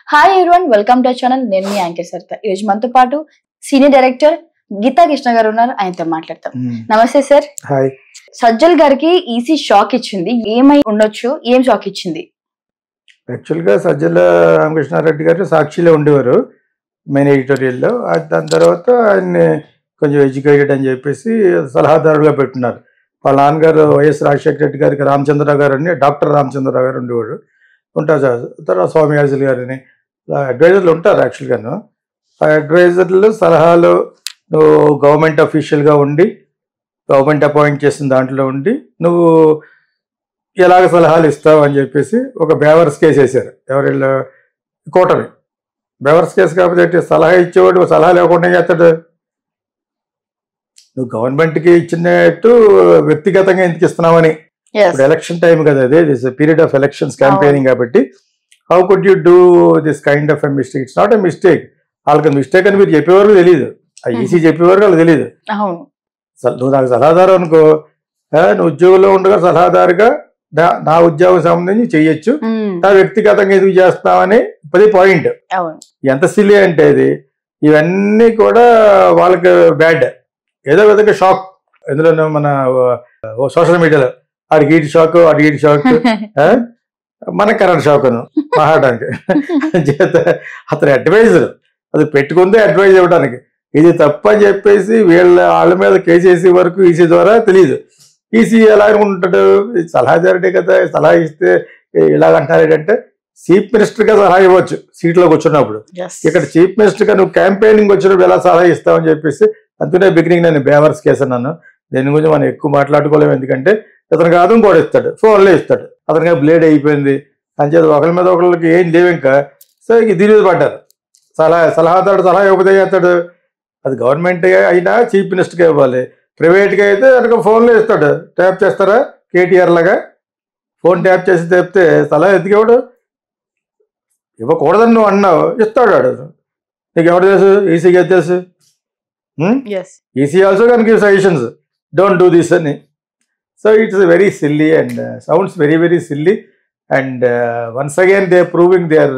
Hi everyone, welcome to channel. నేను మీ anchor Saritha. ఈ రోజు మనతో పాటు సీనియర్ డైరెక్టర్ గీతా కృష్ణ గారు ఉన్నారు. ఆయనతో మాట్లాడతాం. నమస్తే సార్. హాయ్. సజ్జల్ గారికి ఈసీ షాక్ ఇచ్చింది. ఏమై ఉండొచ్చు, ఏం షాక్ ఇచ్చింది? యాక్చువల్గా సజ్జల రామకృష్ణారెడ్డి గారు సాక్షిలో ఉండేవారు మెయిన్ ఎడిటోరియల్లో. దాని తర్వాత ఆయన్ని కొంచెం ఎడ్యుకేటెడ్ అని చెప్పేసి సలహాదారుగా పెట్టున్నారు. వాళ్ళ నాన్నగారు వైఎస్ రాజశేఖర రెడ్డి గారికి రామచంద్రరావు గారు అని డాక్టర్ రామచంద్రరావు గారు ఉండేవాడు. ఉంటారు సార్. తర్వాత స్వామియాజులు గారిని అడ్వైజర్లు ఉంటారు. యాక్చువల్గాను ఆ అడ్వైజర్లు సలహాలు నువ్వు గవర్నమెంట్ అఫీషియల్గా ఉండి గవర్నమెంట్ అపాయింట్ చేసిన దాంట్లో ఉండి నువ్వు ఎలాగ సలహాలు ఇస్తావు అని చెప్పేసి ఒక బేవర్స్ కేసు వేశారు. ఎవరిలో కూటమి బేవర్స్ కేసు కాకపోతే సలహా ఇచ్చేవాడు సలహా లేకుండా చేస్తాడు. నువ్వు గవర్నమెంట్కి ఇచ్చినట్టు వ్యక్తిగతంగా ఎందుకు ఇస్తున్నావని. ఇప్పుడు ఎలక్షన్ టైం కదా, అదే this period of elections campaigning కాబట్టి how could you do this kind of a mistake? It's not a mistake. వాళ్ళకి మిస్టేక్ అని మీరు చెప్పేవారు తెలియదు, ఆ ఈసీ చెప్పేవారు వాళ్ళకి తెలియదు. నువ్వు నాకు సలహాదారు అనుకో, నువ్వు ఉద్యోగంలో ఉండగా సలహాదారుగా నా ఉద్యోగం సంబంధించి చెయ్యొచ్చు, నా వ్యక్తిగతంగా ఎందుకు చేస్తామని 10 పాయింట్. ఎంత సిల్లీ అంటే ఇది. ఇవన్నీ కూడా వాళ్ళకి బ్యాడ్. ఏదో విధంగా షాక్. ఎందులో మన సోషల్ మీడియాలో ఆడికి ఈటి షాక్, ఆడికి ఈటి షాక్, మన కరెంట్ షాక్ అను మాట్లాడడానికి చేత అతను అడ్వైజర్ అది పెట్టుకుందే అడ్వైజ్ ఇవ్వడానికి. ఇది తప్పని చెప్పేసి వాళ్ళ మీద కేసు వేసే వరకు ఈసీ ద్వారా తెలియదు. ఈసీ ఎలా అనుకుంటాడు, సలహాదారుడే కదా, సలహా ఇస్తే ఇలాగంటారు ఏంటంటే చీఫ్ మినిస్టర్గా సలహా ఇవ్వచ్చు సీట్లోకి వచ్చినప్పుడు. ఇక్కడ చీఫ్ మినిస్టర్గా నువ్వు క్యాంపెయినింగ్ వచ్చినప్పుడు ఎలా సలహా ఇస్తావని చెప్పేసి అందుకనే బిగినింగ్ నేను బేవర్స్ కేసు అన్నాను. దీని గురించి మనం ఎక్కువ మాట్లాడుకోలేము, ఎందుకంటే అతనికి అదం కూడా ఇస్తాడు, ఫోన్లో ఇస్తాడు. అతనికి బ్లేడ్ అయిపోయింది అని చెప్పి ఒకరి మీద ఒకరికి ఏం లేవు ఇంకా. సో దీని మీద పడ్డారు. సలహాదారుడు సలహా ఇవ్వకపోతే చేస్తాడు. అది గవర్నమెంట్ అయినా చీఫ్ మినిస్టర్గా ఇవ్వాలి, ప్రైవేట్గా అయితే అతనికి ఫోన్లో ఇస్తాడు. ట్యాప్ చేస్తారా కేటీఆర్ లాగా ఫోన్ ట్యాప్ చేసి తెప్పితే సలహా ఎందుకు ఇవ్వడు? ఇవ్వకూడదని నువ్వు అన్నావు, ఇస్తాడు వాడు. నీకు ఎవరు తెలుసు? ఈసీగా తెలుసు. EC also can give suggestions, don't do this అని. So it's very silly and sounds very very silly and once again they proving they are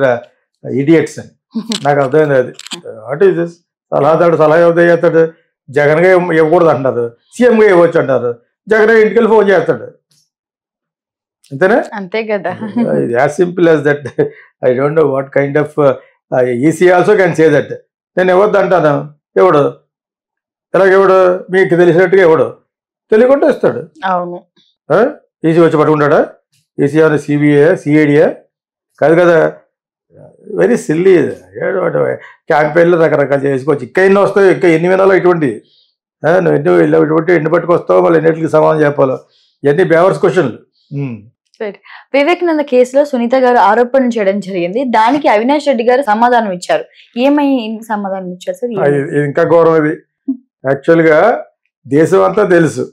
idiots అని నాకు అర్థమైంది. అది వాట్ ఈస్ దిస్? సలహాదారుడు సలహా ఇవ్వదే చేస్తాడు. జగన్గా ఇవ్వకూడదు అంటారు, సీఎంగా ఇవ్వచ్చు అంటారు, జగన్ ఇంటికి వెళ్ళి ఫోన్ చేస్తాడు. అంతేనా? అంతే కదా. As simple as that. I don't know what kind of EC also can say that. నేను ఇవ్వద్దు అంటాను, ఎవడు ఎలాగెవడు మీకు తెలిసినట్టుగా ఎవడు తెలియకుండా ఇస్తాడు. ఈసీ వచ్చి పట్టుకుంటాడా? ఈసీ ఏమైనా సిబిఐ సిఐడియా? కాదు కదా. Very silly. క్యాంపెయిన్లో రకరకాలు చేసుకోవచ్చు. ఇంకా ఎన్ని వస్తాయి, ఇంకా ఎన్ని వినాలో ఇటువంటి. నువ్వు ఇటువంటి ఎన్ని పట్టుకొస్తావు, మళ్ళీ ఎన్నిటికి సమాధానం చెప్పాలో. ఇవన్నీ బేవర్స్ క్వశ్చన్లు. వివేకానంద కేసులో సునీత గారు ఆరోపణలు చేయడం జరిగింది. దానికి అవినాష్ రెడ్డి గారు సమాధానం ఇచ్చారు. ఏమై సమాధానం ఇచ్చారు సార్? ఇంకా ఘోరం ఇది. యాక్చువల్గా దేశం అంతా తెలుసు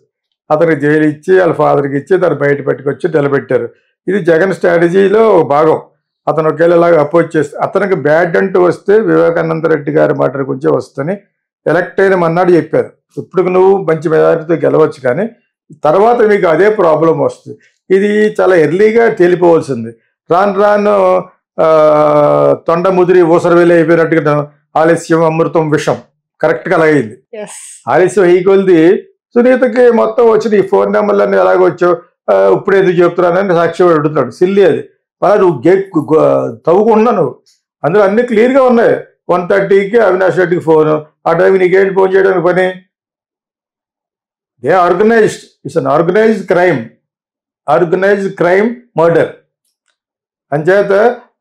అతనికి జైలు ఇచ్చి వాళ్ళ ఫాదర్కి ఇచ్చి తను బయట పెట్టుకొచ్చి నిలబెట్టారు. ఇది జగన్ స్ట్రాటజీలో భాగం. అతను ఒకేలాగా అపోజ్ చేస్తే అతనికి బ్యాడ్ అంటూ వస్తే వివేకానంద రెడ్డి గారి మాట గురించి వస్తని ఎలక్ట్ అయిన మన్నాడు చెప్పారు. ఇప్పుడు నువ్వు మంచి మెజారిటీతో గెలవచ్చు, కానీ తర్వాత మీకు అదే ప్రాబ్లం వస్తుంది. ఇది చాలా ఎర్లీగా తేలిపోవాల్సింది. రాను రాను తొండ ముదిరి ఊసరవేలి అయిపోయినట్టుగా ఆలస్యం అమృతం విషం కరెక్ట్గా అలాగైంది. ఆలస్యం అయ్యికొలిది సునీతకి మొత్తం వచ్చిన ఈ ఫోన్ నెంబర్లన్నీ ఎలాగొచ్చావు, ఇప్పుడు ఎందుకు చెప్తున్నానని సాక్షి అడుగుతున్నాడు. సిల్లీ అది. అలా నువ్వు తవ్వుకున్నా నువ్వు. అందులో అన్ని క్లియర్గా ఉన్నాయి. 1:30కి అవినాష్ రెడ్డికి ఫోను. ఆ టైం నీకేంటి ఫోన్ చేయడానికి పని? They organised. It's an organised crime. Organised crime murder అంచేత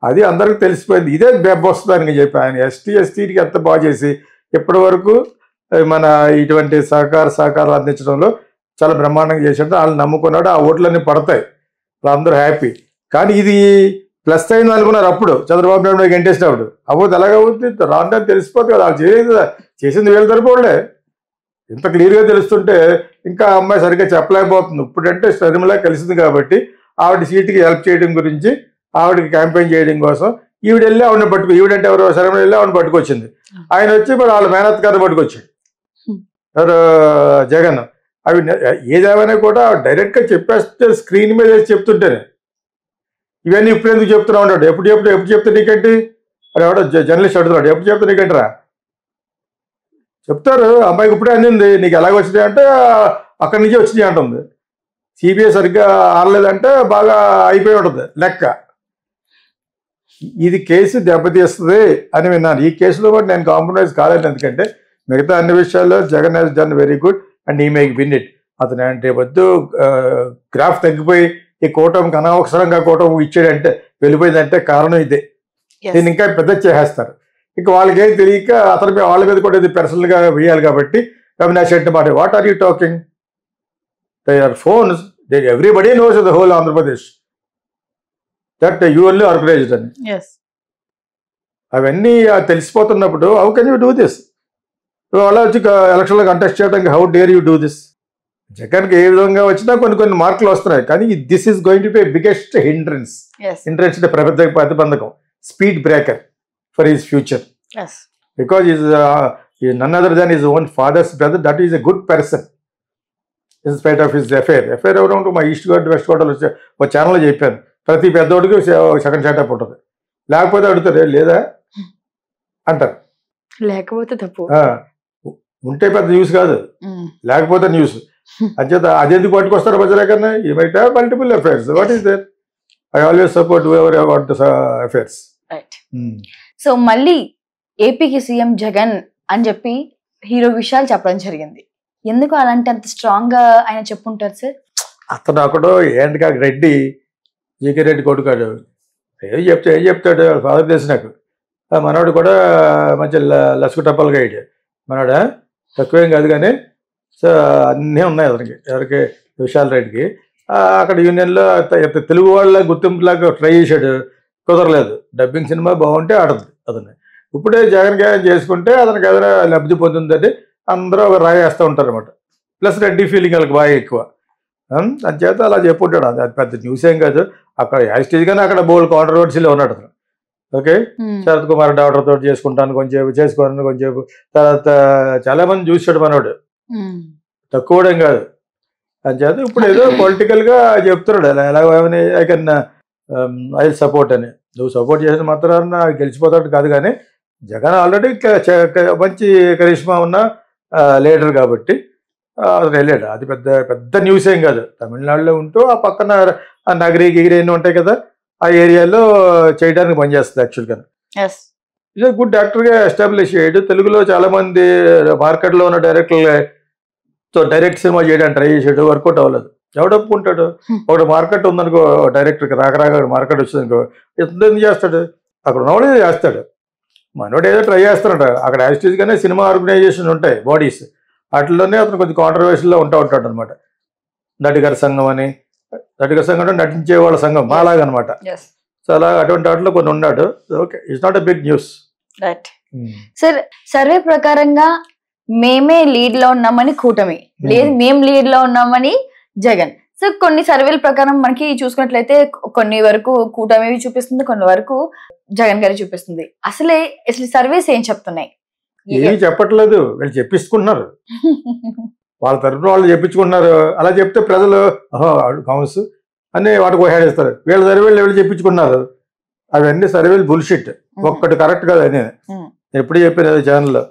అది అందరికి తెలిసిపోయింది. ఇదే వస్తుందని చెప్పి ఆయన ఎస్టీకి ఎంత బాగా చేసి ఇప్పటి వరకు మన ఇటువంటి సహకారాలు అందించడంలో చాలా బ్రహ్మాండంగా చేసాడు. వాళ్ళు నమ్ముకున్నాడు, ఆ ఓట్లన్నీ పడతాయి, వాళ్ళందరూ హ్యాపీ. కానీ ఇది ప్లస్ అయింది అనుకున్నారు అప్పుడు చంద్రబాబు నాయుడు గెంటేసినప్పుడు. అవ్వదు, ఎలాగవుతుంది? రాను తెలిసిపోతుంది కదా. వాళ్ళు చేయలేదు, చేసింది వీళ్ళు తరపోలే. ఇంత క్లియర్గా తెలుస్తుంటే ఇంకా అమ్మాయి సరిగ్గా చెప్పలేకపోతుంది. ఇప్పుడంటే శర్మిలా కలిసింది కాబట్టి ఆవిడ సీటుకి హెల్ప్ చేయడం గురించి, ఆవిడకి క్యాంపెయిన్ చేయడం కోసం ఈవిడ వెళ్ళి ఆవిడని ఈవిడంటే ఎవరు శర్మిల వెళ్ళి ఆవిడని పట్టుకొచ్చింది. ఆయన వచ్చి మరి వాళ్ళ మేనత్ గారిని పట్టుకొచ్చాడు ఎవరు జగన్. అవి ఏదేమైనా కూడా డైరెక్ట్గా చెప్పేస్తే స్క్రీన్ మీద చెప్తుంటేనే ఇవన్నీ ఇప్పుడు ఎందుకు చెప్తున్నా ఉంటాడు. ఎప్పుడు చెప్తే నీకేంటి? అది ఎవడో జర్నలిస్ట్ అడుగుతున్నాడు, ఎప్పుడు చెప్తా నీకంటరా చెప్తారు. అమ్మాయికి ఇప్పుడే అందింది, నీకు ఎలాగ వచ్చింది అంటే అక్కడి నుంచి వచ్చింది అంటుంది. సిబిఐ సరిగ్గా ఆడలేదంటే బాగా అయిపోయి ఉంటుంది లెక్క. ఇది కేసు దెబ్బతీస్తుంది అని విన్నాను. ఈ కేసులో కూడా నేను కాంప్రమైజ్ కాలేదు, ఎందుకంటే మిగతా అన్ని విషయాల్లో Jagan has done very good and ఈ మేక్ విన్ ఇట్. అతను అంటే వద్దు గ్రాఫ్ తగ్గిపోయి ఈ కూటమికి అనవసరంగా కూటమి ఇచ్చాడంటే వెళ్ళిపోయిందంటే కారణం ఇదే. దీన్ని ఇంకా పెద్ద చేసేస్తారు. ఇంకా వాళ్ళకేం తెలియక అతని మీద వాళ్ళ మీద కూడా ఇది పర్సనల్గా వేయాలి కాబట్టి అవినాష్ రెడ్డి మాట what are you talking, they are phones, everybody knows the whole Andhra Pradesh that you only organised అని. అవన్నీ తెలిసిపోతున్నప్పుడు how can you do this? అలా వచ్చి ఎలక్షన్లో కంటెస్ట్ చేయడానికి how dare you do this? జగన్కి ఏ విధంగా వచ్చినా కొన్ని మార్కులు వస్తున్నాయి, కానీ this is going to be biggest hindrance. Hindrance అంటే ప్రతిబంధకం, speed breaker for his future. Because is none other than his own father's brother, that is a good person in spite of his affair. ఎవరు ఉంటూ మా east gourd west గోడలు వచ్చే ఒక ఛానల్లో చెప్పాను, ప్రతి పెద్దోడికి సెకండ్ సెటప్ ఉంటుంది, లేకపోతే అడుగుతారు లేదా అంటారు. లేకపోతే తప్పు, ఉంటే పెద్ద న్యూస్ కాదు, లేకపోతే న్యూస్. అంచేత అదెందుకు పట్టుకొస్తారు ప్రజలే కన్నా? You might have multiple affairs, what is there? I always support whoever what the affairs. So మళ్ళీ ఏపీకి సీఎం జగన్ అని చెప్పి హీరో విషయాలు చెప్పడం జరిగింది. ఎందుకు అలాంటి అంత స్ట్రాంగ్ గా ఆయన చెప్పుంటారు సార్? అతను అక్కడో ఏంటి కాక రెడ్డి, జీకే రెడ్డి కొడుకాడు, ఏం చెప్తాడు ఫాదర్ తెలిసి నాకు. మనవాడు కూడా మంచి లసుకు టప్పలుగా అయ్యాడు మనవాడా, తక్కువేం కాదు కానీ. సో అన్నీ ఉన్నాయి అతనికి, ఎవరికి విశాల్ రెడ్డికి. అక్కడ యూనియన్లో తెలుగు వాళ్ళ గుర్తింపులాగా ట్రై చేశాడు, కుదరలేదు. డబ్బింగ్ సినిమా బాగుంటే ఆడదు అతను. ఇప్పుడే జగన్ గాయం చేసుకుంటే అతనికి ఏదైనా లబ్ధి పొందుందని అందరూ ఒక రాయి వేస్తూ ఉంటారు అనమాట. ప్లస్ రెడ్డి ఫీలింగ్ వాళ్ళకి బాగా ఎక్కువ, అంచేత అలా చెప్పుంటాడు. అది పెద్ద న్యూస్ ఏం కాదు. అక్కడ యాస్టేజ్గానే అక్కడ బోల్డ్ కాంట్రవర్సీలో ఉన్నాడు అతను. ఓకే, శరత్ కుమార్ డాక్టర్ తోటి చేసుకుంటాను కొంచెం చేసుకోను కొంచెం. తర్వాత చాలా మంది చూసాడు మనోడు, తక్కువడం కాదు. అంచేత ఇప్పుడు ఏదో పొలిటికల్గా చెప్తున్నాడు ఎలాగని ఐ కెన్ ఐ సపోర్ట్ అని. నువ్వు సపోర్ట్ చేసిన మాత్రాన గెలిచిపోతాడు కాదు, కానీ జగన్ ఆల్రెడీ మంచి కరిష్మా ఉన్న లీడర్ కాబట్టి అతను వెళ్ళాడు. అది పెద్ద న్యూస్ ఏం కాదు. తమిళనాడులో ఉంటూ ఆ పక్కన నగరి గిగిరి ఎన్ని ఉంటాయి కదా, ఆ ఏరియాలో చేయడానికి పనిచేస్తుంది యాక్చువల్గా. ఇది గుడ్ యాక్టర్గా ఎస్టాబ్లిష్ అయ్యాడు. తెలుగులో చాలామంది మార్కెట్లో ఉన్న డైరెక్టర్లతో డైరెక్ట్ సినిమా చేయడానికి ట్రై చేసాడు, వర్కౌట్ అవ్వలేదు. ఎవడు ఒప్పుకుంటాడు? ఒకటి మార్కెట్ ఉందనుకో, డైరెక్టర్కి రాక మార్కెట్ వచ్చిందనుకో, ఎందుకు చేస్తాడు? అక్కడ ఉన్నవాడే చేస్తాడు. మనోడు ఏదో ట్రై చేస్తాడు. అక్కడ యాస్టేజ్గానే సినిమా ఆర్గనైజేషన్ ఉంటాయి, బాడీస్, వాటిలోనే అతను కొంచెం కాంట్రవర్షియల్లో ఉంటాడు అనమాట. నటిగారి సంఘం అని, నటిగారి సంఘం అంటే నటించే వాళ్ళ సంఘం మాలాగనమాట. సో అలా అటువంటి వాటిలో కొన్ని ఉన్నాడు. Okay, it's not a big news. Sir, survey ప్రకారంగా మేమే లీడ్ లో ఉన్నామని కూటమి, లేదు మేము లీడ్ లో ఉన్నామని జగన్. సో కొన్ని సర్వేల ప్రకారం మనకి చూసుకున్నట్లయితే కొన్ని వరకు కూటమి చూపిస్తుంది, కొన్ని వరకు జగన్ గారి చూపిస్తుంది. అసలు సర్వేస్ ఏం చెప్తున్నాయి? ఏమి చెప్పట్లేదు, వీళ్ళు చెప్పించుకుంటున్నారు. వాళ్ళ తరఫున వాళ్ళు చెప్పించుకుంటున్నారు. అలా చెప్తే ప్రజలు కావచ్చు అని వాటికి ఓహేస్తారు. వీళ్ళ సర్వేలు వీళ్ళు చెప్పించుకున్నారు. అవన్నీ సర్వేలు బుల్షిట్, ఒక్కటి కరెక్ట్ కాదు అని నేను ఎప్పుడు చెప్పాను ఛానల్లో.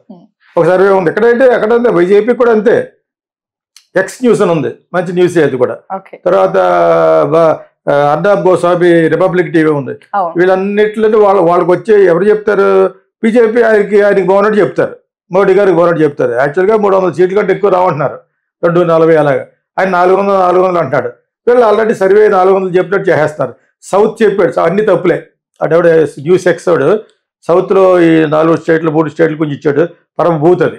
ఒక సర్వే ఉంది ఎక్కడంటే ఎక్కడంటే బీజేపీ కూడా అంతే, ఎక్స్ న్యూస్ అని ఉంది, మంచి న్యూస్ అది కూడా. తర్వాత అర్నాబ్ గోస్వామి రిపబ్లిక్ టీవీ ఉంది. వీళ్ళన్నిట్లో వాళ్ళకి వచ్చి ఎవరు చెప్తారు? బీజేపీ ఆయనకి బాగున్నట్టు చెప్తారు, మోడీ గారికి బాగున్నట్టు చెప్తారు. యాక్చువల్గా 300 సీట్ల కంటే ఎక్కువ రావంటున్నారు, 240 అలాగా. ఆయన 400 అంటున్నాడు. వీళ్ళు ఆల్రెడీ సర్వే 400 చెప్పినట్టు చేసేస్తారు. సౌత్ చెప్పాడు, అన్ని తప్పులే. అటెవడ న్యూస్ ఎక్సోడు సౌత్లో ఈ 4 స్టేట్లు 3 స్టేట్లు కొంచెం ఇచ్చాడు, పరమ భూత్ అది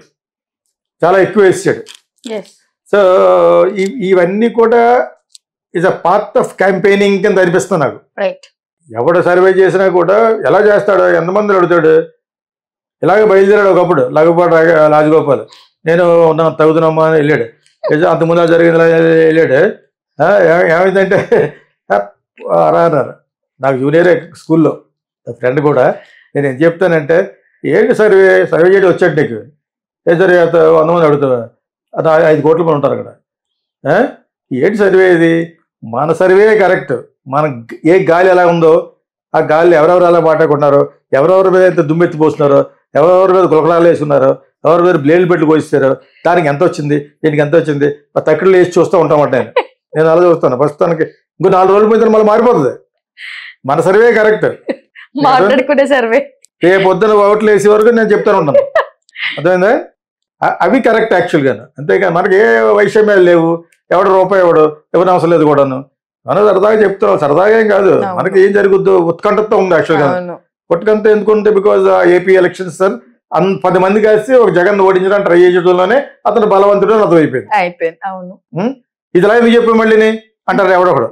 చాలా ఎక్కువ వేసాడు. సో ఇవన్నీ కూడా is a part of campaigning కింద అనిపిస్తుంది నాకు. ఎవడ సర్వే చేసినా కూడా ఎలా చేస్తాడు, ఎంతమంది అడుగుతాడు. ఇలాగే బయలుదేరాడు ఒకప్పుడు లగపాటి రాజగోపాల్, నేను తగుదనమ్మా అని వెళ్ళాడు. అంతకుముందు జరిగింది వెళ్ళాడు. ఏమైందంటే అన్నారు నాకు జూనియరే స్కూల్లో ఫ్రెండ్ కూడా. నేను ఏం చెప్తానంటే, ఏంటి సర్వే చేయడం వచ్చాడు నీకు? ఏ సర్వే 100 మంది అడుగుతావా? 5 కోట్ల మంది ఉంటారు అక్కడ. ఏంటి సర్వే ఇది? మన సర్వే కరెక్ట్. మన ఏ గాలి ఎలా ఉందో ఆ గాలి ఎవరెవరు అలా మాట్లాడుకుంటున్నారో, ఎవరెవరి మీద ఎంత దుమ్మెత్తి పోస్తున్నారో, ఎవరెవరి మీద గులకరాలు వేసుకున్నారో, ఎవరి మీద బ్లేడ్లు పెట్టి కోయిస్తారో, దానికి ఎంత వచ్చింది, దీనికి ఎంత వచ్చింది, తక్కువ వేసి చూస్తూ ఉంటామంట నేను అలా చూస్తాను. ప్రస్తుతానికి ఇంకో 4 రోజుల మీద మళ్ళీ మారిపోతుంది. మన సర్వే కరెక్ట్, మాట్లాడుకునే సర్వే. రేపు పొద్దున ఓట్లు వేసే వరకు నేను చెప్తాను ఉంటాను. అర్థమైందా? అవి కరెక్ట్ యాక్చువల్గా. అంతేకాదు మనకి ఏ వైషమ్యాలు లేవు, ఎవడు రూపాయి ఎవరు అవసరం లేదు కూడాను. మనం సరదాగా చెప్తున్నాం, సరదాగా ఏం కాదు. మనకి ఏం జరుగుద్దో ఉత్కంఠతో ఉంది యాక్చువల్గా. ఉత్కంఠ ఎందుకుంటే బికాజ్ ఏపీ ఎలక్షన్స్ సార్ 10 మంది కలిసి ఒక జగన్ ఓడించడానికి ట్రై చేయడంలోనే అతను బలవంతుడు అని అర్థమైపోయింది. అవును, ఇదిలా ఎందుకు చెప్పి మళ్ళీ అంటారు ఎవడొకడు.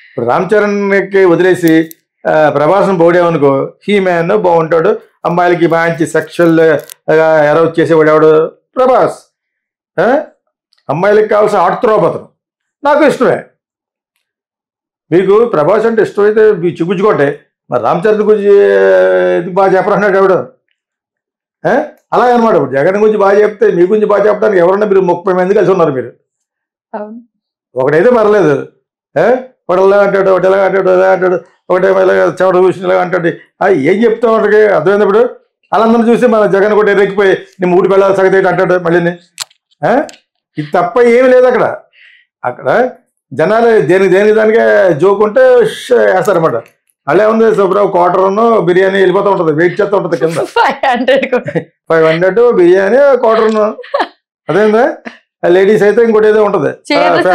ఇప్పుడు రామ్ చరణ్కి వదిలేసి ప్రభాస్ని పోడేమనుకో, హీ మ్యాన్ బాగుంటాడు, అమ్మాయిలకి మంచి సెక్షువల్ అరౌజ్ చేసేవాడు ఎవడు? ప్రభాస్. అమ్మాయిలకి కావాల్సిన ఆర్త్రోపతను నాకు ఇష్టమే. మీకు ప్రభాస్ అంటే ఇష్టమైతే మీకు చూపించుకోండి. మరి రామ్ చరణ్ గురించి బాగా చెప్పరన్నాడు ఎవడు? అలాగే అనమాట. ఇప్పుడు జగన్ గురించి బాగా చెప్తే మీ గురించి బాగా చెప్పడానికి ఎవరన్నా మీరు 30 మంది కలిసి ఉన్నారు. మీరు ఒకటైతే పర్లేదు, ఒకటి ఎలా అంటాడు, ఒకటి ఎలా అంటాడు, ఎలా అంటాడు, ఒకటేమో ఇలా చెవడ చూసిన ఇలా అంటాడు. ఏం చెప్తాం వాటికి అర్థమైనప్పుడు వాళ్ళందరూ చూసి మన జగన్ కూడా ఎర్రెక్కిపోయి నీ 3 పిల్లల సగతి అంటాడు మళ్ళీ. ఇది తప్ప ఏమి లేదు అక్కడ. అక్కడ జనాలు దేనికి దానికే జోక్ ఉంటే వేస్తారనమాట. అలా ఉంది సుబ్రావు క్వార్టర్ను బిర్యానీ వెళ్ళిపోతూ ఉంటుంది, వెయిట్ చేస్తూ ఉంటుంది కింద. 500 బిర్యానీ క్వార్టర్ను. అదేందా లేడీస్ అయితే ఇంకోటి ఏదో ఉంటుంది,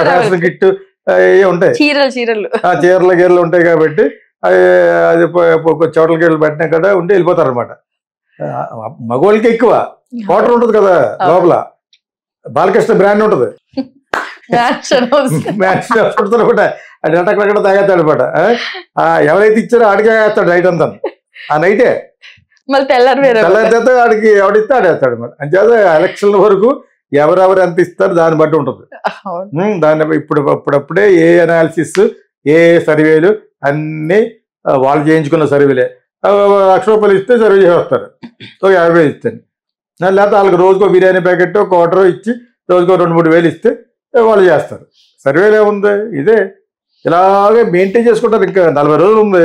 ఫ్యాషన్ కిట్ ఉంటాయి, చీరలు గీరలు ఉంటాయి కాబట్టి అది చోట్ల గీరలు పెట్టినా కదా ఉండి వెళ్ళిపోతారు అనమాట. మగవాళ్ళకి ఎక్కువ క్వార్టర్ ఉంటుంది కదా లోపల. బాలకృష్ణ బ్రాండ్ ఉంటుంది, కూడా అది అక్కడ తాగేస్తాడు అనమాట. ఎవరైతే ఇచ్చారో ఆడికే వేస్తాడు నైట్ అంతా. ఆ నైటే తెల్లారితే ఆడికి ఎవడిస్తే ఆడేస్తాడు అనమాట. అంచేత ఎలక్షన్ వరకు ఎవరెవరు ఎంత ఇస్తారు దాన్ని బట్టి ఉంటుంది. దాన్ని ఇప్పుడప్పుడే ఏ అనాలిసిస్ ఏ సర్వేలు అన్నీ వాళ్ళు చేయించుకున్న సర్వేలే. 1,00,000 రూపాయలు ఇస్తే సర్వే చేస్తారు, 50,000 ఇస్తాను. లేకపోతే వాళ్ళకి రోజుకో బిర్యానీ ప్యాకెట్ క్వార్టర్ ఇచ్చి రోజుకో 2-3 వేలు ఇస్తే వాళ్ళు చేస్తారు. సర్వేలు ఏముంది, ఇదే ఇలాగే మెయింటైన్ చేసుకుంటారు. ఇంకా 40 రోజులు ఉంది,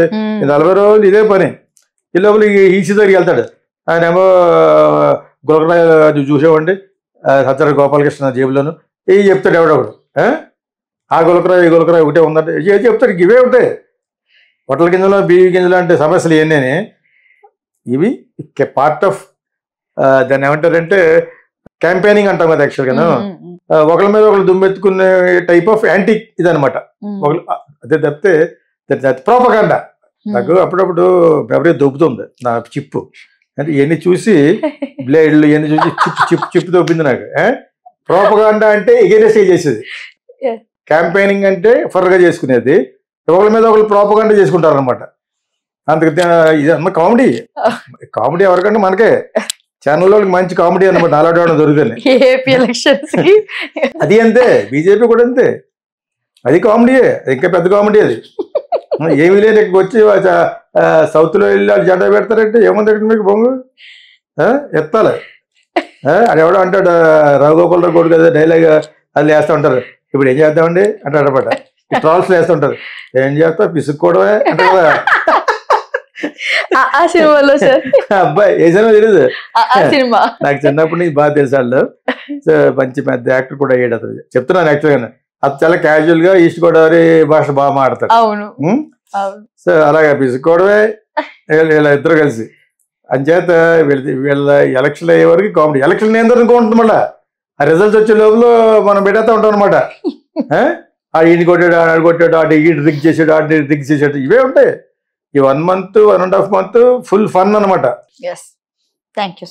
40 రోజులు ఇదే పని. ఈ లోపల ఈసీ దగ్గరికి వెళ్తాడు, ఆయన ఏమో గులకరాయ చూసేవండి సజ్జల గోపాలకృష్ణ జేబులోను ఏ చెప్తాడు ఎవడొకడు. ఆ గులకరాయ ఈ గులకరాయ ఒకటే ఉందంటే ఏ చెప్తాడు. ఇవే ఉంటాయి, పొట్టల గింజలు బియ్య గింజలు అంటే సమస్యలు ఇవన్నీ. ఇవి పార్ట్ ఆఫ్ దాన్ని ఏమంటారంటే క్యాంపెయినింగ్ అంటాం కదా యాక్చువల్గా. ఒకళ్ళ మీద ఒకళ్ళు దుమ్మెత్తుకునే టైప్ ఆఫ్ యాంటీ ఇదనమాట. అదే తప్పితే ప్రోపగాండా. నాకు అప్పుడప్పుడు ఎవరైతే దొబ్బుతుంది నా చిప్పు అంటే ఇవన్నీ చూసి బ్లేడ్లు ఇవన్నీ చూసి చిప్పు దొబ్బింది నాకు. ప్రోపగాండా అంటే ఎగైనెస్ట్ చేసేది, క్యాంపెయినింగ్ అంటే ఫర్గా చేసుకునేది. ఒకళ్ళ మీద ఒకళ్ళు ప్రోపగాండా చేసుకుంటారు అనమాట. అందుకే ఇది అన్న కామెడీ ఎవరికంటే మనకే ఛానల్లో మంచి కామెడీ అనమాట. అలాంటి దొరుకుతుంది. అది అంతే, బీజేపీ కూడా అంతే, అది కామెడీయే, ఇంకా పెద్ద కామెడీ అది. ఏమీ లేదు, ఇక్కడికి వచ్చి సౌత్ లో వెళ్ళి వాళ్ళు జెండా పెడతారంటే ఏముంది ఇక్కడ మీకు బొంగు ఎత్తాలి. అది ఎవడో అంటాడు రావుగోపాలరావు కొడుకు కదా డైలాగ్ అది వేస్తూ ఉంటారు. ఇప్పుడు ఏం చేద్దామండి అంటాడు అనమాట. ట్రాల్స్ వేస్తూ ఉంటారు, ఏం చేస్తా పిసుక్కోవడమే అంటే కదా. అబ్బాయి ఏ సినిమా తెలియదు నాకు, చిన్నప్పటి నుంచి బాగా తెలుసు వాళ్ళు. మంచి పెద్ద యాక్టర్ కూడా అయ్యాడు అతను. చెప్తున్నాను యాక్చువల్గా అది చాలా క్యాజువల్ గా ఈస్ట్ గోదావరి భాష బాగా మాడతాడు. సో అలాగే పిసుకోవడమే వీళ్ళ ఇద్దరు కలిసి. అంచేత వీళ్ళ ఎలక్షన్ అయ్యే వరకు కామెడీ. ఎలక్షన్ ఏం ఉంటుంది మళ్ళీ ఆ రిజల్ట్స్ వచ్చే లోపల మనం పెట్టేస్తా ఉంటాం అనమాట. ఈయన కొట్టాడు, ఆడు కొట్టాడు, ఆడు ఈ డ్రిక్ చేసాడు, ఆడు డ్రిక్ చేసాడు, ఇవే ఉంటాయి. ఈ 1 month 1.5 months ఫుల్ ఫన్ అనమాట. Thank you.